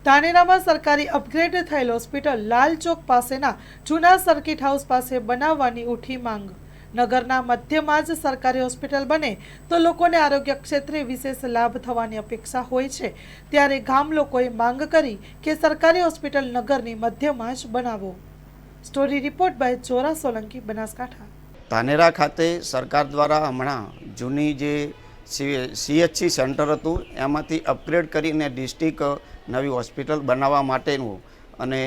ધાનેરામાં સરકારી અપગ્રેડ થયેલ હોસ્પિટલ લાલ ચોક પાસેના જૂના સર્કિટ હાઉસ પાસે બનાવવાની ઉઠી માંગ। નગરના મધ્યમાં જ સરકારી હોસ્પિટલ બને તો લોકોને આરોગ્ય ક્ષેત્રે વિશેષ લાભ થવાની અપેક્ષા હોય છે, ત્યારે ગામ લોકોએ માંગ કરી કે સરકારી હોસ્પિટલ નગરની મધ્યમાં જ બનાવો। સ્ટોરી રિપોર્ટ બાય ચોરા સોલંકી, બનાસકાંઠા। ધાનેરા ખાતે સરકાર દ્વારા હમણાં જૂની જે CHC સેન્ટર હતું એમાંથી અપગ્રેડ કરીને ડિસ્ટ્રિક્ટ નવી હોસ્પિટલ બનાવવા માટેનું અને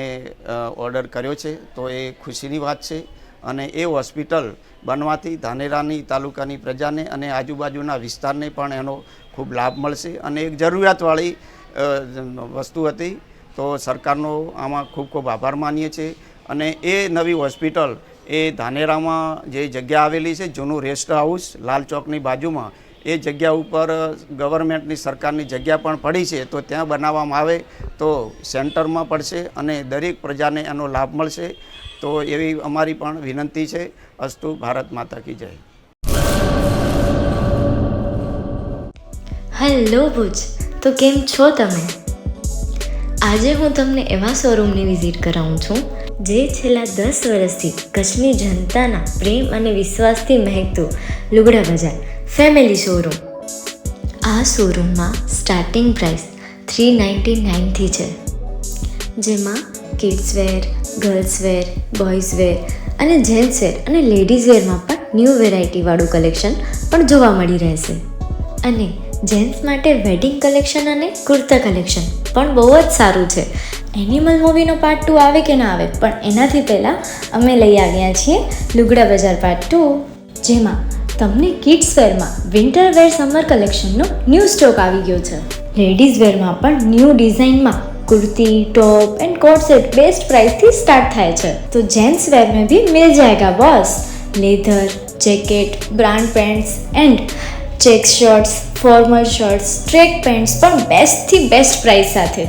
ઓર્ડર કર્યો છે, તો એ ખુશીની વાત છે। અને એ હોસ્પિટલ બનવાથી ધાનેરાની તાલુકાની પ્રજાને અને આજુબાજુના વિસ્તારને પણ એનો ખૂબ લાભ મળશે અને એક જરૂરિયાતવાળી વસ્તુ હતી, તો સરકારનો આમાં ખૂબ ખૂબ આભાર માનીએ છીએ। અને એ નવી હોસ્પિટલ એ ધાનેરામાં જે જગ્યા આવેલી છે, જૂનું રેસ્ટ હાઉસ લાલ ચોકની બાજુમાં, એ જગ્યા ઉપર ગવર્મેન્ટની સરકારની જગ્યા પણ પડી છે, તો ત્યાં બનાવવામાં આવે તો સેન્ટરમાં પડશે અને દરેક પ્રજાને એનો લાભ મળશે। તો એવી અમારી પણ વિનંતી છે। અસ્તુ, ભારત માતા કી જય। હેલો ભુજ, તો કેમ છો તમે? આજે હું તમને એવા શોરૂમની વિઝિટ કરાવું છું જે છેલ્લા 10 વર્ષથી કચ્છની જનતાના પ્રેમ અને વિશ્વાસથી મહેકતું લુગડા બજાર ફેમિલી શોરૂમ। આ શોરૂમમાં સ્ટાર્ટિંગ પ્રાઇસ 399થી છે, જેમાં kids wear, girls wear, boys wear અને જેન્ટ્સ વેર અને લેડીઝ વેરમાં પણ ન્યૂ વેરાયટીવાળું કલેક્શન પણ જોવા મળી રહેશે। અને જેન્ટ્સ માટે વેડિંગ કલેક્શન અને કુર્તા કલેક્શન પણ બહુ જ સારું છે। એનિમલ મૂવીનો પાર્ટ 2 આવે કે ના આવે, પણ એનાથી પહેલાં અમે લઈ આવ્યા છીએ લુગડા બજાર પાર્ટ 2, જેમાં તમને કિડ્સ વેરમાં વિન્ટર વેર સમર કલેક્શનનો ન્યૂ સ્ટોક આવી ગયો છે। લેડીઝ વેરમાં પણ ન્યૂ ડિઝાઇનમાં kurti, top and coat set best price थी स्टार्ट थाय छे। तो जेंट्स वेर में भी मिल जाएगा boss. Leather, jacket, brand pants and check shirts, formal shirts, track pants पर बेस्ट थी बेस्ट प्राइस साथे।